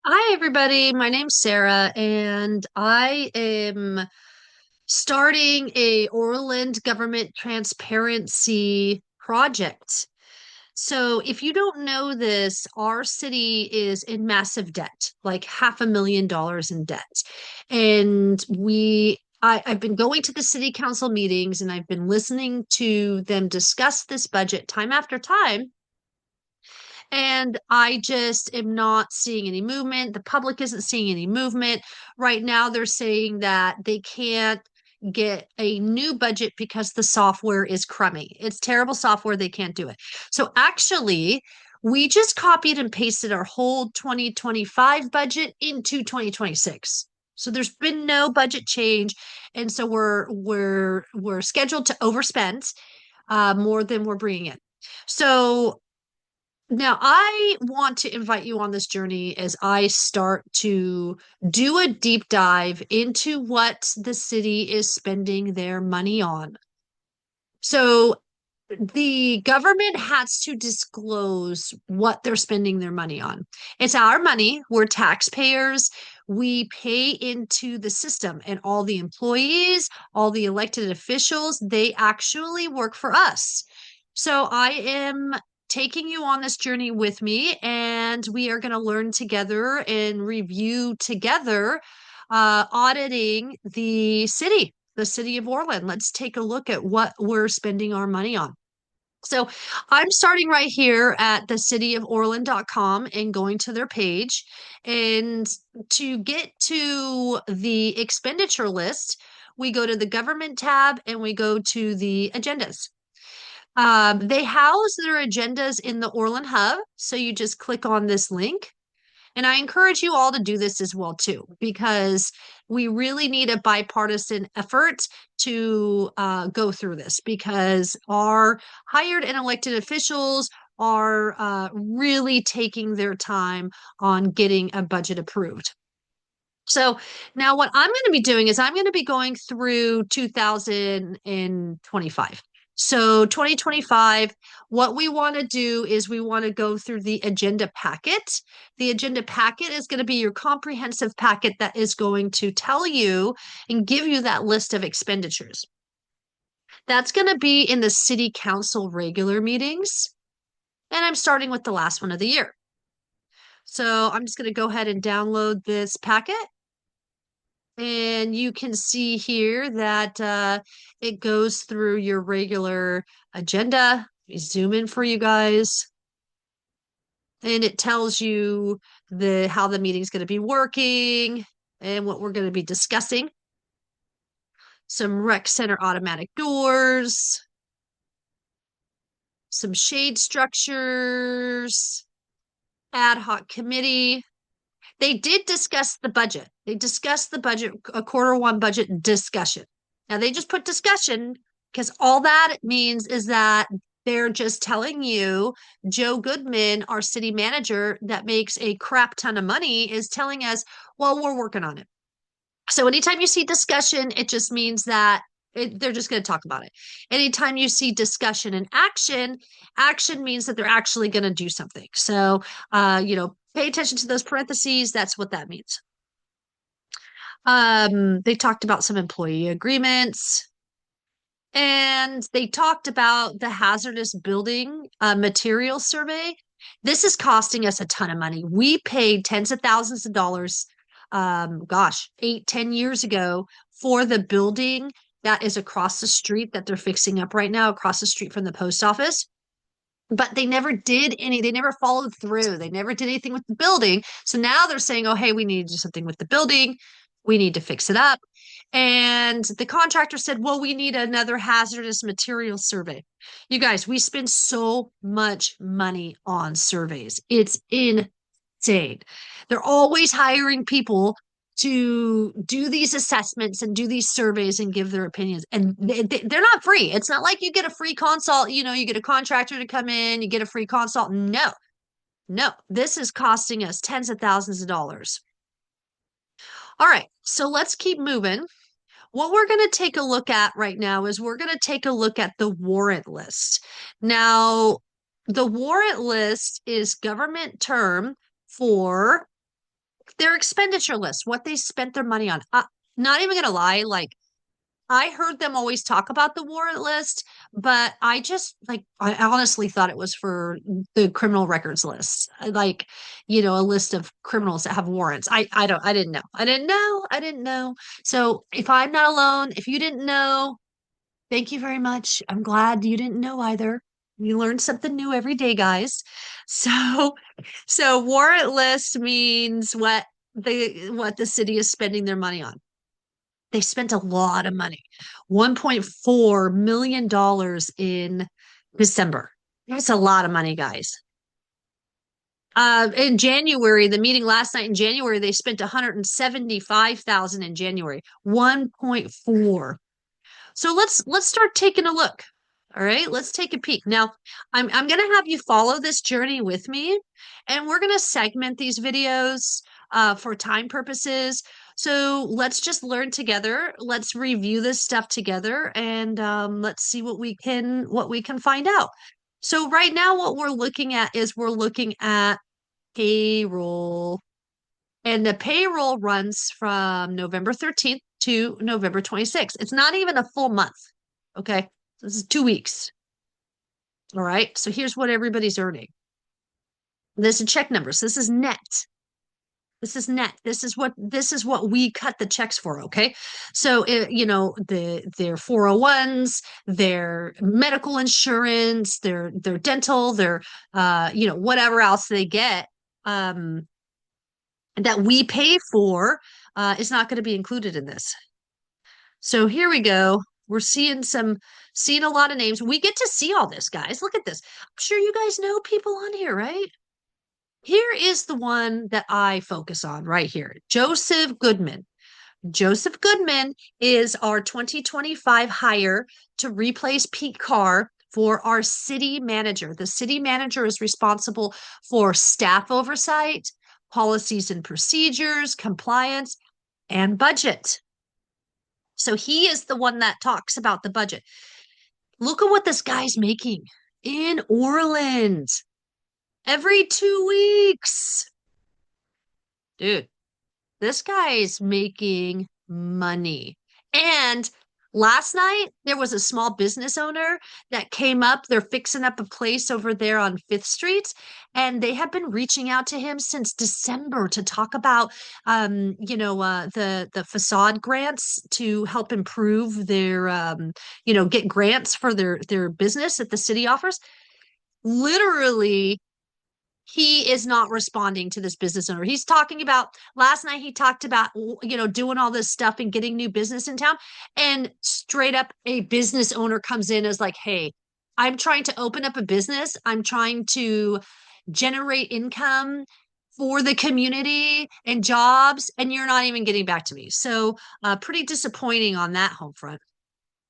Hi, everybody. My name's Sarah, and I am starting a Orland government transparency project. So, if you don't know this, our city is in massive debt, like $500,000 in debt. And I've been going to the city council meetings and I've been listening to them discuss this budget time after time. And I just am not seeing any movement. The public isn't seeing any movement. Right now, they're saying that they can't get a new budget because the software is crummy. It's terrible software. They can't do it. So actually, we just copied and pasted our whole 2025 budget into 2026. So there's been no budget change, and so we're scheduled to overspend more than we're bringing in. So now, I want to invite you on this journey as I start to do a deep dive into what the city is spending their money on. So, the government has to disclose what they're spending their money on. It's our money. We're taxpayers. We pay into the system, and all the employees, all the elected officials, they actually work for us. So I am taking you on this journey with me, and we are going to learn together and review together, auditing the city of Orland. Let's take a look at what we're spending our money on. So I'm starting right here at the cityoforland.com and going to their page. And to get to the expenditure list, we go to the government tab and we go to the agendas. They house their agendas in the Orland Hub. So you just click on this link. And I encourage you all to do this as well too, because we really need a bipartisan effort to go through this because our hired and elected officials are really taking their time on getting a budget approved. So now what I'm going to be doing is I'm going to be going through 2025. So 2025, what we want to do is we want to go through the agenda packet. The agenda packet is going to be your comprehensive packet that is going to tell you and give you that list of expenditures. That's going to be in the city council regular meetings. And I'm starting with the last one of the year. So I'm just going to go ahead and download this packet. And you can see here that it goes through your regular agenda. Let me zoom in for you guys. And it tells you how the meeting's going to be working and what we're going to be discussing. Some rec center automatic doors, some shade structures, ad hoc committee. They did discuss the budget. They discussed the budget, a quarter one budget discussion. Now they just put discussion because all that means is that they're just telling you Joe Goodman, our city manager that makes a crap ton of money, is telling us, well, we're working on it. So anytime you see discussion, it just means that they're just going to talk about it. Anytime you see discussion and action, action means that they're actually going to do something. So, pay attention to those parentheses. That's what that means. They talked about some employee agreements and they talked about the hazardous building material survey. This is costing us a ton of money. We paid tens of thousands of dollars, 8, 10 years ago for the building that is across the street that they're fixing up right now, across the street from the post office. But they never followed through. They never did anything with the building. So now they're saying, oh, hey, we need to do something with the building. We need to fix it up. And the contractor said, well, we need another hazardous material survey. You guys, we spend so much money on surveys. It's insane. They're always hiring people to do these assessments and do these surveys and give their opinions. And they're not free. It's not like you get a free consult, you get a contractor to come in, you get a free consult. No, no, this is costing us tens of thousands of dollars. All right, so let's keep moving. What we're going to take a look at right now is we're going to take a look at the warrant list. Now, the warrant list is government term for their expenditure list, what they spent their money on. Not even gonna lie, like I heard them always talk about the warrant list, but I just like I honestly thought it was for the criminal records list. Like, a list of criminals that have warrants. I didn't know. I didn't know. I didn't know. So if I'm not alone, if you didn't know, thank you very much. I'm glad you didn't know either. You learn something new every day, guys. So so warrant list means what the city is spending their money on. They spent a lot of money, $1.4 million in December. That's a lot of money, guys. In January, the meeting last night in January, they spent 175,000 in January, 1.4. So let's start taking a look. All right, let's take a peek. Now, I'm going to have you follow this journey with me, and we're going to segment these videos for time purposes. So let's just learn together. Let's review this stuff together, and let's see what we can find out. So right now, what we're looking at is we're looking at payroll, and the payroll runs from November 13th to November 26th. It's not even a full month. Okay. This is 2 weeks. All right. So here's what everybody's earning. This is check numbers. This is net. This is net. This is what we cut the checks for. Okay. So their 401s, their medical insurance, their dental, their whatever else they get. That we pay for is not going to be included in this. So here we go. We're seeing a lot of names. We get to see all this, guys. Look at this. I'm sure you guys know people on here, right? Here is the one that I focus on right here. Joseph Goodman. Joseph Goodman is our 2025 hire to replace Pete Carr for our city manager. The city manager is responsible for staff oversight, policies and procedures, compliance, and budget. So he is the one that talks about the budget. Look at what this guy's making in Orland every 2 weeks. Dude, this guy's making money. And last night, there was a small business owner that came up. They're fixing up a place over there on Fifth Street, and they have been reaching out to him since December to talk about, the facade grants to help improve their, get grants for their business that the city offers. Literally, he is not responding to this business owner. He's talking about last night, he talked about, doing all this stuff and getting new business in town. And straight up, a business owner comes in as like, hey, I'm trying to open up a business. I'm trying to generate income for the community and jobs, and you're not even getting back to me. So, pretty disappointing on that home front.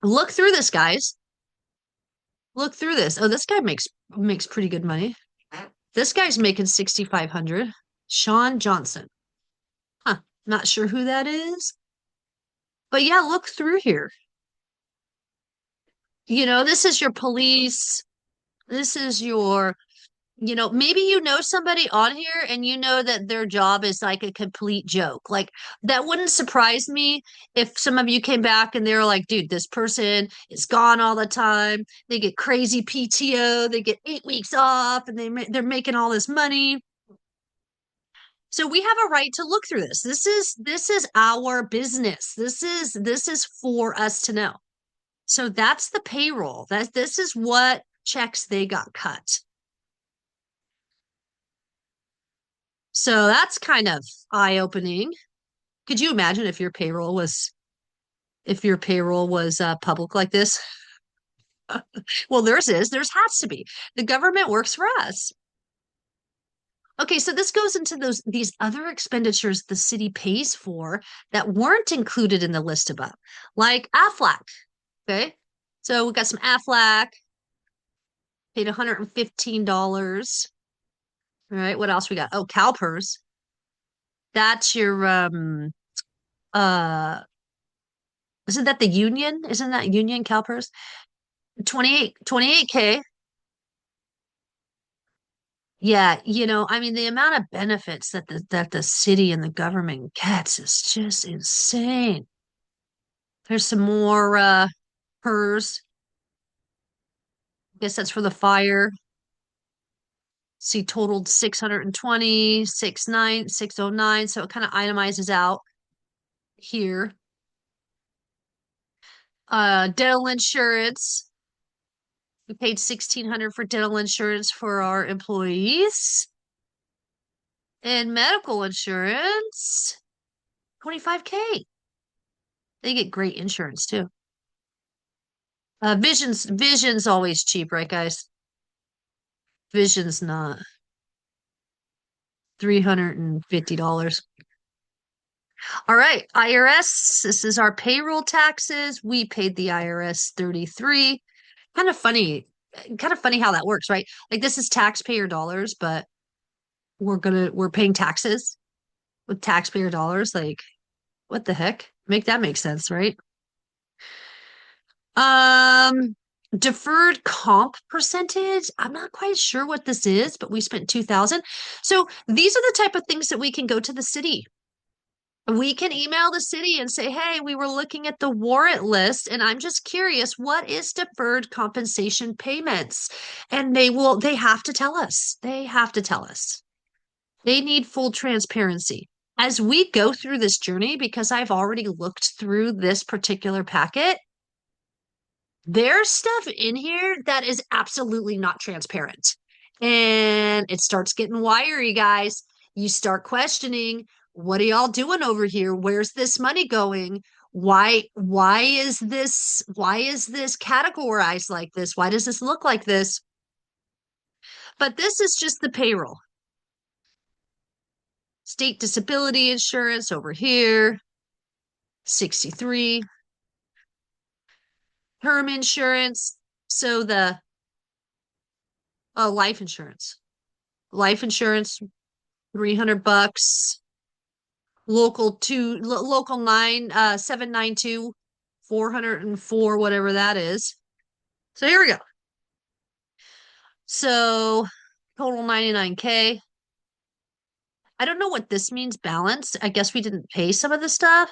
Look through this, guys. Look through this. Oh, this guy makes pretty good money. This guy's making 6,500. Sean Johnson. Huh. Not sure who that is. But yeah, look through here. This is your police. This is your, maybe somebody on here and you know that their job is like a complete joke. Like that wouldn't surprise me if some of you came back and they're like, dude, this person is gone all the time. They get crazy PTO. They get 8 weeks off and they're making all this money. So we have a right to look through this. This is our business. This is for us to know. So that's the payroll. This is what checks they got cut. So that's kind of eye-opening. Could you imagine if your payroll was public like this? Well, theirs is. Theirs has to be. The government works for us. Okay, so this goes into these other expenditures the city pays for that weren't included in the list above, like Aflac. Okay, so we got some Aflac, paid $115. All right, what else we got? Oh, CalPERS. That's your uh isn't that the union? Isn't that union CalPERS? 28K. Yeah, I mean, the amount of benefits that the city and the government gets is just insane. There's some more PERS. I guess that's for the fire. See, totaled 620, 69, 609. So it kind of itemizes out here. Dental insurance. We paid 1,600 for dental insurance for our employees. And medical insurance, 25K. They get great insurance too. Vision's always cheap, right, guys? Vision's not $350. All right, IRS, this is our payroll taxes. We paid the IRS 33. Kind of funny, kind of funny how that works, right? Like this is taxpayer dollars, but we're paying taxes with taxpayer dollars. Like, what the heck? Make that make sense, right? Um, Deferred comp percentage. I'm not quite sure what this is, but we spent 2,000. So these are the type of things that we can go to the city. We can email the city and say, hey, we were looking at the warrant list, and I'm just curious, what is deferred compensation payments? And they have to tell us. They have to tell us. They need full transparency. As we go through this journey, because I've already looked through this particular packet, there's stuff in here that is absolutely not transparent. And it starts getting wiry, guys. You start questioning, what are y'all doing over here? Where's this money going? Why is this categorized like this? Why does this look like this? But this is just the payroll. State disability insurance over here, 63. Term insurance. So the life insurance. Life insurance, $300. Local 792, 404, whatever that is. So here we go. So total 99K. I don't know what this means, balance. I guess we didn't pay some of the stuff.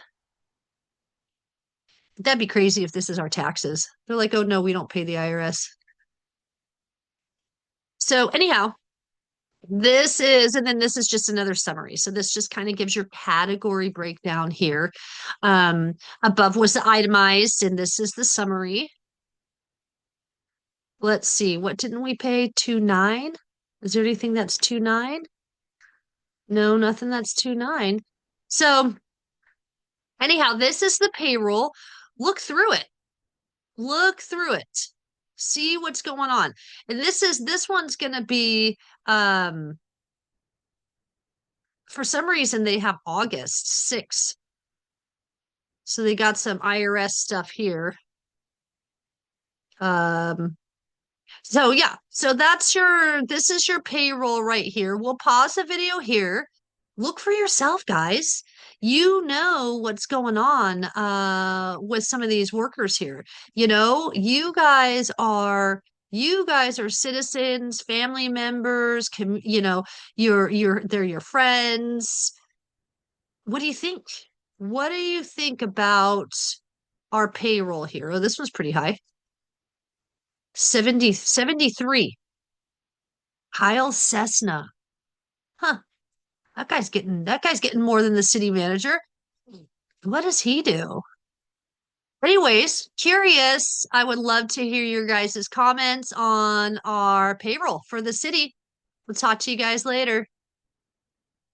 That'd be crazy if this is our taxes. They're like, oh no, we don't pay the IRS. So anyhow, and then this is just another summary. So this just kind of gives your category breakdown here. Above was the itemized, and this is the summary. Let's see, what didn't we pay? 2.9? Is there anything that's 2.9? No, nothing that's 2.9. So anyhow, this is the payroll. Look through it. Look through it. See what's going on. And this one's gonna be for some reason they have August 6th. So they got some IRS stuff here. So yeah, so this is your payroll right here. We'll pause the video here. Look for yourself, guys. You know what's going on with some of these workers here. You guys are citizens, family members, they're your friends. What do you think? What do you think about our payroll here? Oh, this one's pretty high. 73. Kyle Cessna. Huh. That guy's getting more than the city manager. What does he do? Anyways, curious. I would love to hear your guys' comments on our payroll for the city. We'll talk to you guys later.